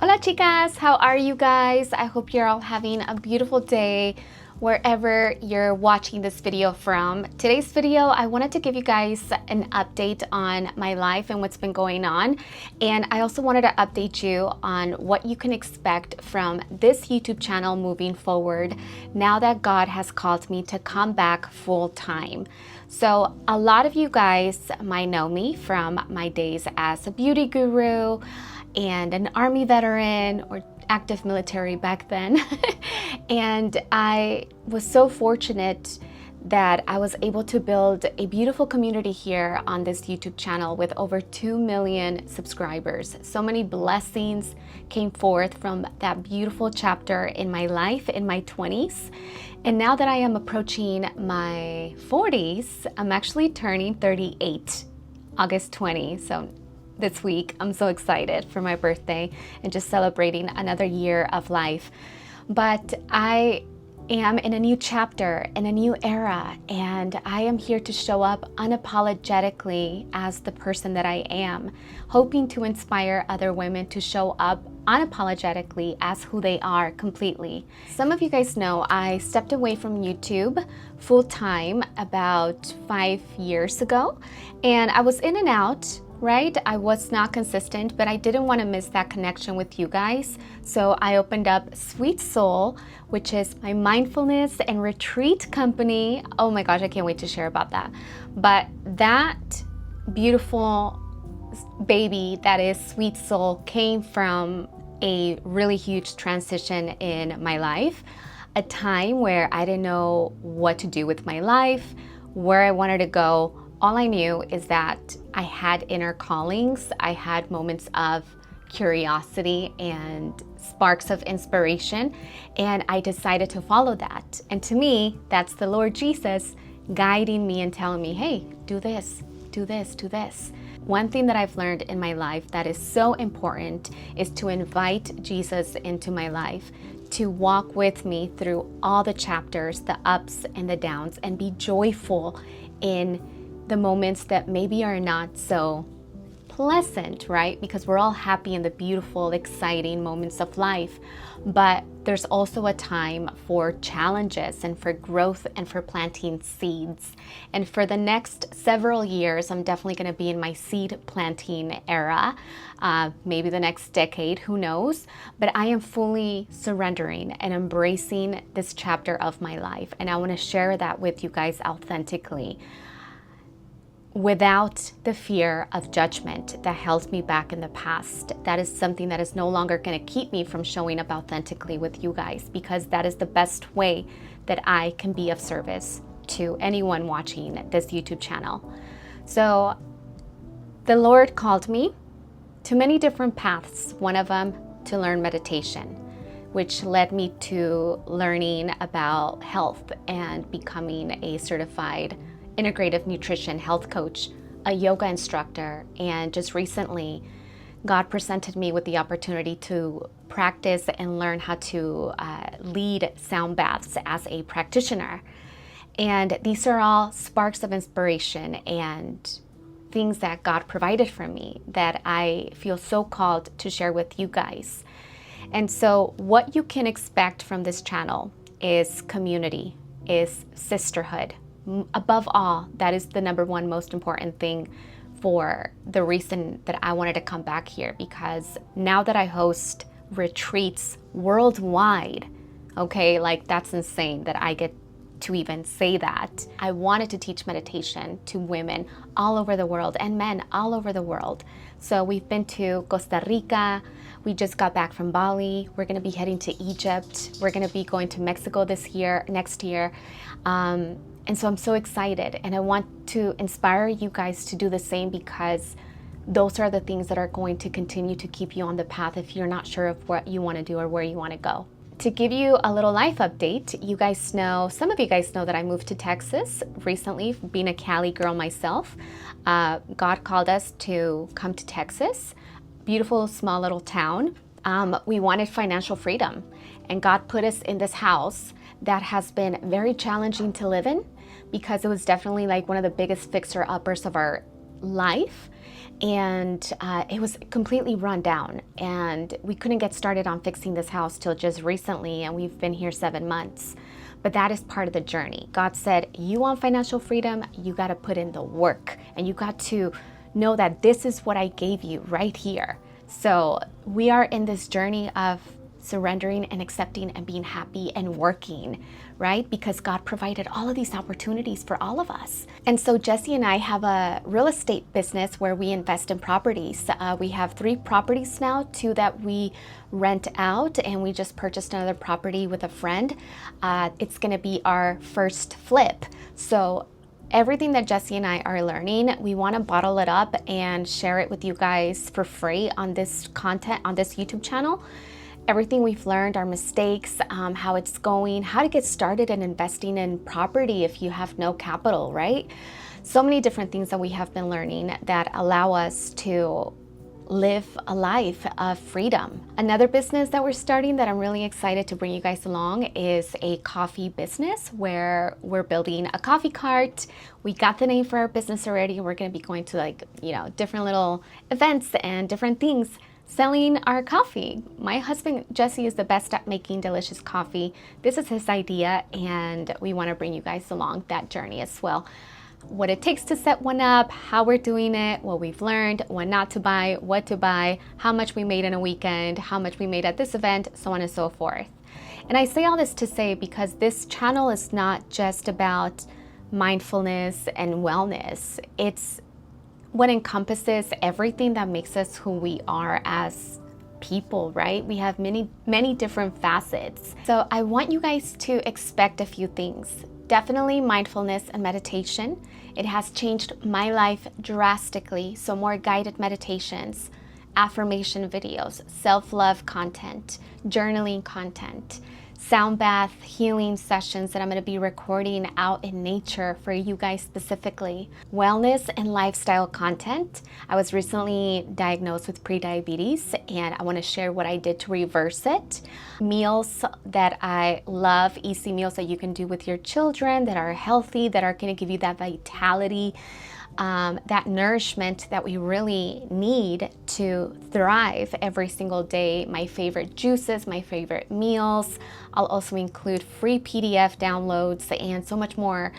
Hola chicas, how are you guys? I hope you're all having a beautiful day wherever you're watching this video from. Today's video, I wanted to give you guys an update on my life and what's been going on. And I also wanted to update you on what you can expect from this YouTube channel moving forward now that God has called me to come back full time. So a lot of you guys might know me from my days as a beauty guru and an army veteran or active military back then. And I was so fortunate that I was able to build a beautiful community here on this YouTube channel with over 2 million subscribers. So many blessings came forth from that beautiful chapter in my life in my 20s. And now that I am approaching my 40s, I'm actually turning 38, August 20. So this week, I'm so excited for my birthday and just celebrating another year of life. But I am in a new chapter, in a new era, and I am here to show up unapologetically as the person that I am, hoping to inspire other women to show up unapologetically as who they are completely. Some of you guys know I stepped away from YouTube full time about 5 years ago, and I was in and out. Right? I was not consistent, but I didn't want to miss that connection with you guys. So I opened up Sweet Soul, which is my mindfulness and retreat company. Oh my gosh, I can't wait to share about that. But that beautiful baby that is Sweet Soul came from a really huge transition in my life, a time where I didn't know what to do with my life, where I wanted to go. All I knew is that I had inner callings. I had moments of curiosity and sparks of inspiration, and I decided to follow that. And to me, that's the Lord Jesus guiding me and telling me, hey, do this, do this, do this. One thing that I've learned in my life that is so important is to invite Jesus into my life, to walk with me through all the chapters, the ups and the downs, and be joyful in the moments that maybe are not so pleasant, right? Because we're all happy in the beautiful, exciting moments of life. But there's also a time for challenges and for growth and for planting seeds. And for the next several years, I'm definitely going to be in my seed planting era, maybe the next decade, who knows? But I am fully surrendering and embracing this chapter of my life. And I want to share that with you guys authentically, without the fear of judgment that held me back in the past. That is something that is no longer going to keep me from showing up authentically with you guys, because that is the best way that I can be of service to anyone watching this YouTube channel. So the Lord called me to many different paths. One of them to learn meditation, which led me to learning about health and becoming a certified integrative nutrition health coach, a yoga instructor, and just recently, God presented me with the opportunity to practice and learn how to lead sound baths as a practitioner. And these are all sparks of inspiration and things that God provided for me that I feel so called to share with you guys. And so what you can expect from this channel is community, is sisterhood. Above all, that is the number one most important thing for the reason that I wanted to come back here, because now that I host retreats worldwide, okay, like that's insane that I get to even say that. I wanted to teach meditation to women all over the world and men all over the world. So we've been to Costa Rica. We just got back from Bali. We're going to be heading to Egypt. We're going to be going to Mexico next year. And so I'm so excited, and I want to inspire you guys to do the same, because those are the things that are going to continue to keep you on the path if you're not sure of what you want to do or where you want to go. To give you a little life update, you guys know, some of you guys know that I moved to Texas recently, being a Cali girl myself. God called us to come to Texas, beautiful small little town. We wanted financial freedom, and God put us in this house that has been very challenging to live in, because it was definitely like one of the biggest fixer-uppers of our life. and it was completely run down, and we couldn't get started on fixing this house till just recently, and we've been here 7 months. But that is part of the journey. God said, you want financial freedom, you got to put in the work, and you got to know that this is what I gave you right here. So we are in this journey of surrendering and accepting and being happy and working, right? Because God provided all of these opportunities for all of us. And so Jesse and I have a real estate business where we invest in properties. We have 3 properties now, 2 that we rent out, and we just purchased another property with a friend. It's gonna be our first flip. So everything that Jesse and I are learning, we want to bottle it up and share it with you guys for free on this content, on this YouTube channel. Everything we've learned, our mistakes, how it's going, how to get started in investing in property if you have no capital, right? So many different things that we have been learning that allow us to live a life of freedom. Another business that we're starting that I'm really excited to bring you guys along is a coffee business where we're building a coffee cart. We got the name for our business already. We're going to be going to different little events and different things selling our coffee. My husband, Jesse, is the best at making delicious coffee. This is his idea, and we want to bring you guys along that journey as well. What it takes to set one up, how we're doing it, what we've learned, what not to buy, what to buy, how much we made in a weekend, how much we made at this event, so on and so forth. And I say all this to say because this channel is not just about mindfulness and wellness. It's what encompasses everything that makes us who we are as people, right? We have many different facets. So I want you guys to expect a few things. Definitely mindfulness and meditation. It has changed my life drastically. So more guided meditations, affirmation videos, self-love content, journaling content, sound bath healing sessions that I'm going to be recording out in nature for you guys specifically. Wellness and lifestyle content. I was recently diagnosed with prediabetes, and I want to share what I did to reverse it. Meals that I love, easy meals that you can do with your children that are healthy, that are going to give you that vitality, that nourishment that we really need to thrive every single day. My favorite juices, my favorite meals. I'll also include free PDF downloads and so much more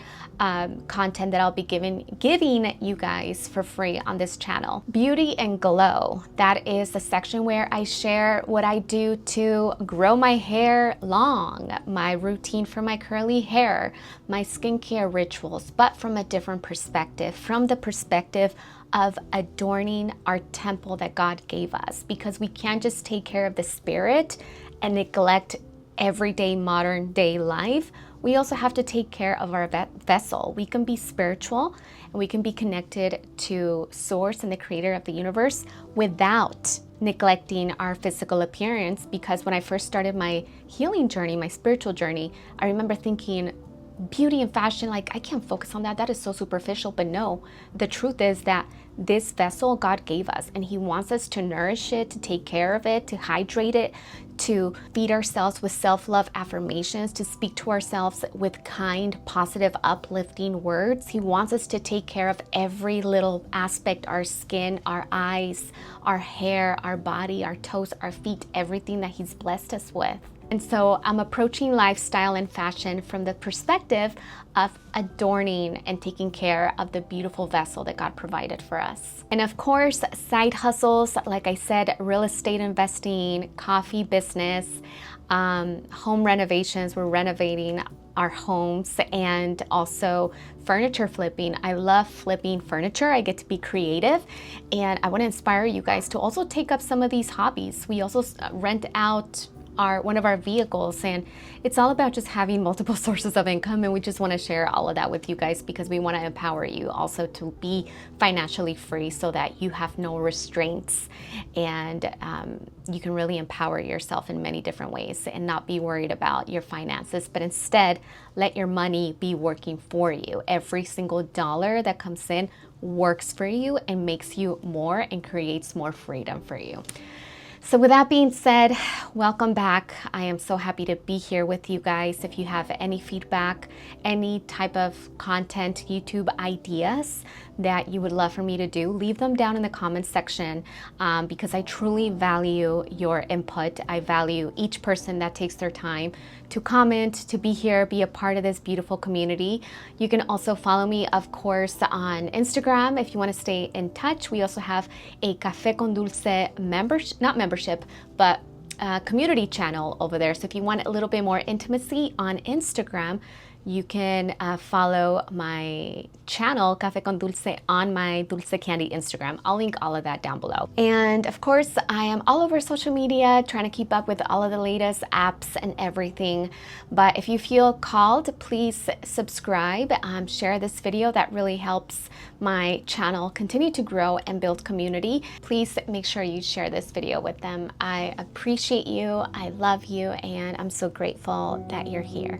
content that I'll be giving you guys for free on this channel. Beauty and glow. That is the section where I share what I do to grow my hair long, my routine for my curly hair, my skincare rituals, but from a different perspective, from the perspective of adorning our temple that God gave us, because we can't just take care of the spirit and neglect everyday modern day life. We also have to take care of our vessel. We can be spiritual and we can be connected to Source and the creator of the universe without neglecting our physical appearance. Because when I first started my healing journey, my spiritual journey, I remember thinking, beauty and fashion, like I can't focus on that. That is so superficial. But no, the truth is that this vessel God gave us, and He wants us to nourish it, to take care of it, to hydrate it, to feed ourselves with self-love affirmations, to speak to ourselves with kind, positive, uplifting words. He wants us to take care of every little aspect, our skin, our eyes, our hair, our body, our toes, our feet, everything that He's blessed us with. And so I'm approaching lifestyle and fashion from the perspective of adorning and taking care of the beautiful vessel that God provided for us. And of course, side hustles, like I said, real estate investing, coffee business, home renovations. We're renovating our homes, and also furniture flipping. I love flipping furniture. I get to be creative, and I want to inspire you guys to also take up some of these hobbies. We also rent out one of our vehicles, and it's all about just having multiple sources of income, and we just want to share all of that with you guys because we want to empower you also to be financially free so that you have no restraints, and you can really empower yourself in many different ways and not be worried about your finances, but instead let your money be working for you. Every single dollar that comes in works for you and makes you more and creates more freedom for you. So with that being said, welcome back. I am so happy to be here with you guys. If you have any feedback, any type of content, YouTube ideas that you would love for me to do, leave them down in the comments section because I truly value your input. I value each person that takes their time to comment, to be here, be a part of this beautiful community. You can also follow me, of course, on Instagram if you want to stay in touch. We also have a Café con Dulce community channel over there. So if you want a little bit more intimacy on Instagram, you can follow my channel, Café con Dulce, on my Dulce Candy Instagram. I'll link all of that down below. And of course, I am all over social media, trying to keep up with all of the latest apps and everything. But if you feel called, please subscribe, share this video. That really helps my channel continue to grow and build community. Please make sure you share this video with them. I appreciate you, I love you, and I'm so grateful that you're here.